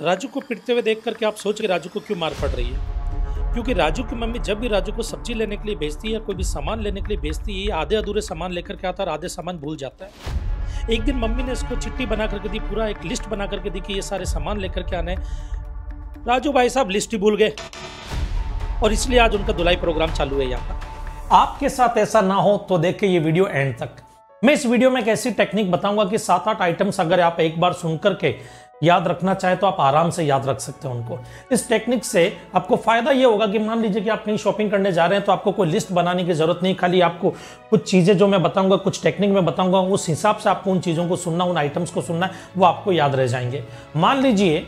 राजू को पिटते हुए देख करके आप सोच के राजू को क्यों मार पड़ रही है? क्योंकि राजू की मम्मी जब भी राजू को सब्जी लेने के लिए भेजती है या कोई भी सामान लेने के लिए भेजती है, आधे अधूरे सामान लेकर के आता है और आधे सामान भूल जाता है। एक दिन मम्मी ने इसको चिट्ठी बना करके दी, पूरा एक लिस्ट बना करके दी कि ये सारे सामान लेकर के आने। राजू भाई साहब लिस्ट ही भूल गए और इसलिए आज उनका धुलाई प्रोग्राम चालू है यहाँ पर। आपके साथ ऐसा ना हो तो देखिए ये वीडियो एंड तक। मैं इस वीडियो में एक ऐसी टेक्निक बताऊंगा कि 7-8 आइटम्स अगर आप एक बार सुन करके याद रखना चाहे तो आप आराम से याद रख सकते हैं उनको। इस टेक्निक से आपको फायदा ये होगा कि मान लीजिए कि आप कहीं शॉपिंग करने जा रहे हैं तो आपको कोई लिस्ट बनाने की जरूरत नहीं, खाली आपको कुछ चीजें जो मैं बताऊंगा, कुछ टेक्निक में बताऊंगा, उस हिसाब से आपको उन चीजों को सुनना, उन आइटम्स को सुनना है, वो आपको याद रह जाएंगे। मान लीजिए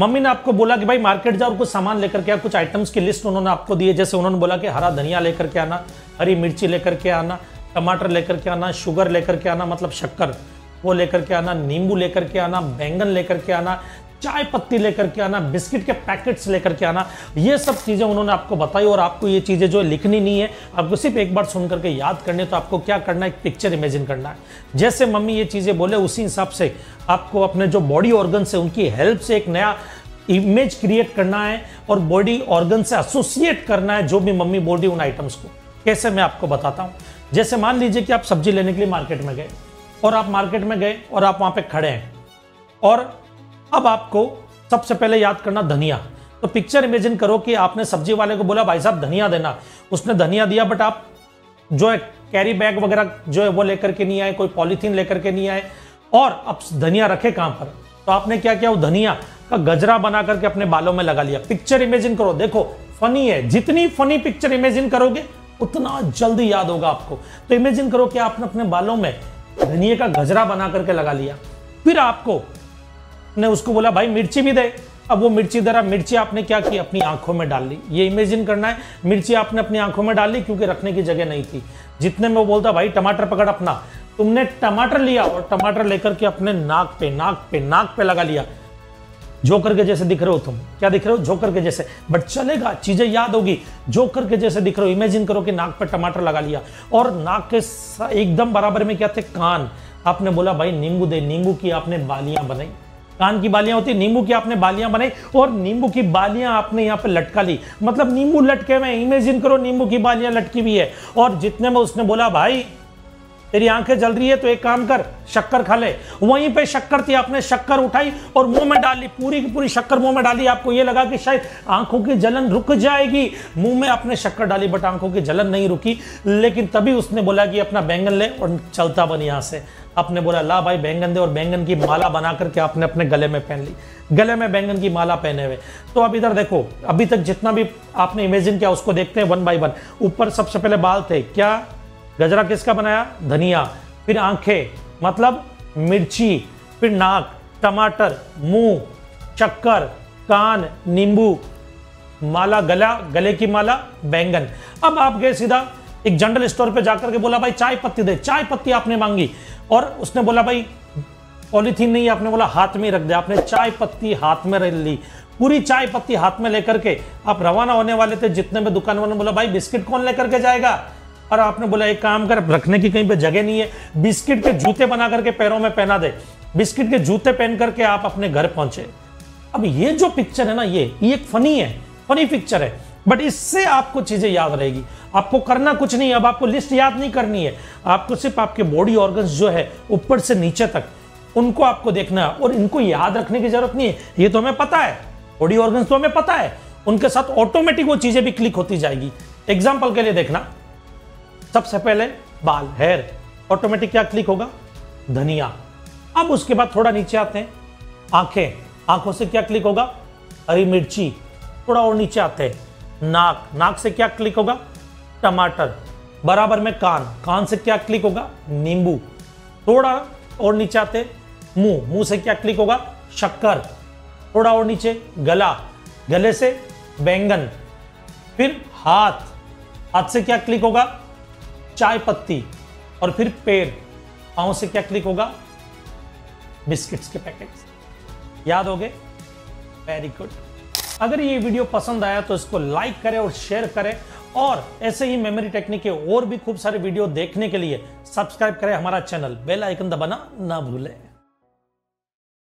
मम्मी ने आपको बोला कि भाई मार्केट जाओ और कुछ सामान लेकर के आ, कुछ आइटम्स की लिस्ट उन्होंने आपको दी है। जैसे उन्होंने बोला कि हरा धनिया लेकर के आना, हरी मिर्ची लेकर के आना, टमाटर लेकर के आना, शुगर लेकर के आना मतलब शक्कर वो लेकर के आना, नींबू लेकर के आना, बैंगन लेकर के आना, चाय पत्ती लेकर के आना, बिस्किट के पैकेट्स लेकर के आना। ये सब चीजें उन्होंने आपको बताई और आपको ये चीजें जो लिखनी नहीं है, आपको सिर्फ एक बार सुन करके याद करनी है। तो आपको क्या करना है, एक पिक्चर इमेजिन करना है। जैसे मम्मी ये चीजें बोले उसी हिसाब से आपको अपने जो बॉडी ऑर्गन से उनकी हेल्प से एक नया इमेज क्रिएट करना है और बॉडी ऑर्गन से एसोसिएट करना है जो भी मम्मी बोल रही उन आइटम्स को। कैसे मैं आपको बताता हूं। जैसे मान लीजिए कि आप सब्जी लेने के लिए मार्केट में गए और आप मार्केट में गए और आप वहां पे खड़े हैं और अब आपको सबसे पहले याद करना धनिया। तो पिक्चर इमेजिन करो कि आपने सब्जी वाले को बोला भाई साहब धनिया देना, उसने धनिया दिया, बट आप जो है कैरी बैग वगैरह जो है वो लेकर के नहीं आए, कोई पॉलीथीन लेकर के नहीं आए और अब धनिया रखे कहां पर। तो आपने क्या किया, वो धनिया का गजरा बना करके अपने बालों में लगा लिया। पिक्चर इमेजिन करो, देखो फनी है, जितनी फनी पिक्चर इमेजिन करोगे उतना जल्दी याद होगा आपको। तो इमेजिन करो कि आपने अपने बालों में धनिया का गजरा बना करके लगा लिया। फिर आपको ने उसको बोला भाई मिर्ची भी दे। अब वो मिर्ची दे रहा, मिर्ची आपने क्या की, अपनी आंखों में डाल ली। ये इमेजिन करना है, मिर्ची आपने अपनी आंखों में डाल ली क्योंकि रखने की जगह नहीं थी। जितने में वो बोलता भाई टमाटर पकड़ अपना, तुमने टमाटर लिया और टमाटर लेकर के अपने नाक पे लगा लिया। जोकर के जैसे दिख रहे हो तुम, क्या दिख रहे हो, जोकर के जैसे, बट चलेगा, चीजें याद होगी। जोकर के जैसे दिख रहे हो। इमेजिन करो कि नाक पे टमाटर लगा लिया और नाक के एकदम बराबर में क्या थे, कान। आपने बोला भाई नींबू दे, नींबू की आपने बालियां बनाई। कान की बालियां होती, नींबू की आपने बालियां बनाई और नींबू की बालियां आपने यहाँ पे लटका ली, मतलब नींबू लटके में। इमेजिन करो नींबू की बालियां लटकी हुई है और जितने में उसने बोला भाई तेरी आंखें जल रही है तो एक काम कर शक्कर खा ले। वहीं पे शक्कर थी, आपने शक्कर उठाई और मुंह में डाली, पूरी की पूरी शक्कर मुंह में डाली। आपको ये लगा कि शायद आंखों की जलन रुक जाएगी, मुंह में आपने शक्कर डाली बट आंखों की जलन नहीं रुकी। लेकिन तभी उसने बोला कि अपना बैंगन ले और चलता बन यहां से। आपने बोला ला भाई बैंगन दे और बैंगन की माला बना करके आपने अपने गले में पहन ली, गले में बैंगन की माला पहने हुए। तो अब इधर देखो, अभी तक जितना भी आपने इमेजिन किया उसको देखते हैं 1 बाय 1। ऊपर सबसे पहले बाल थे, क्या गजरा किसका बनाया, धनिया। फिर आंखें मतलब मिर्ची, फिर नाक, टमाटर, मुंह, शक्कर, कान, नींबू, माला, गला, गले की माला, बैंगन। अब आप गए सीधा एक जनरल स्टोर पे जाकर के बोला भाई चाय पत्ती दे। चाय पत्ती आपने मांगी और उसने बोला भाई पॉलीथीन नहीं, आपने बोला हाथ में रख दे। आपने चाय पत्ती हाथ में रख ली, पूरी चाय पत्ती हाथ में लेकर के आप रवाना होने वाले थे। जितने में दुकान वाले ने बोला भाई बिस्किट कौन लेकर के जाएगा, और आपने बोला एक काम कर, रखने की कहीं पे जगह नहीं है, बिस्किट के जूते बना करके पैरों में पहना दे। बिस्किट के जूते पहन करके आप अपने घर पहुंचे। अब ये जो पिक्चर है ना, ये एक फनी है, फनी पिक्चर है, बट इससे आपको चीजें याद रहेगी। आपको करना कुछ नहीं, अब आपको लिस्ट याद नहीं करनी है, आपको सिर्फ आपके बॉडी ऑर्गन्स जो है ऊपर से नीचे तक उनको आपको देखना है और इनको याद रखने की जरूरत नहीं है। ये तो हमें पता है, बॉडी ऑर्गन्स तो हमें पता है, उनके साथ ऑटोमेटिक वो चीजें भी क्लिक होती जाएगी। एग्जाम्पल के लिए देखना, सबसे पहले बाल, हेयर, ऑटोमेटिक क्या क्लिक होगा, धनिया। अब उसके बाद थोड़ा नीचे आते हैं, आंखें, आंखों से क्या क्लिक होगा, हरी मिर्ची। थोड़ा और नीचे आते हैं, नाक, नाक से क्या क्लिक होगा, टमाटर। बराबर में कान, कान से क्या क्लिक होगा, नींबू। थोड़ा और नीचे आते हैं, मुंह, मुंह से क्या क्लिक होगा, शक्कर। थोड़ा और नीचे गला, गले से बैंगन। फिर हाथ, हाथ से क्या क्लिक होगा, चाय पत्ती। और फिर पैर, पांव से क्या क्लिक होगा, बिस्किट्स के पैकेट्स। याद हो गए, वेरी गुड। अगर ये वीडियो पसंद आया तो इसको लाइक करें और शेयर करें और ऐसे ही मेमोरी टेक्निक के और भी खूब सारे वीडियो देखने के लिए सब्सक्राइब करें हमारा चैनल, बेल आइकन दबाना ना भूलें।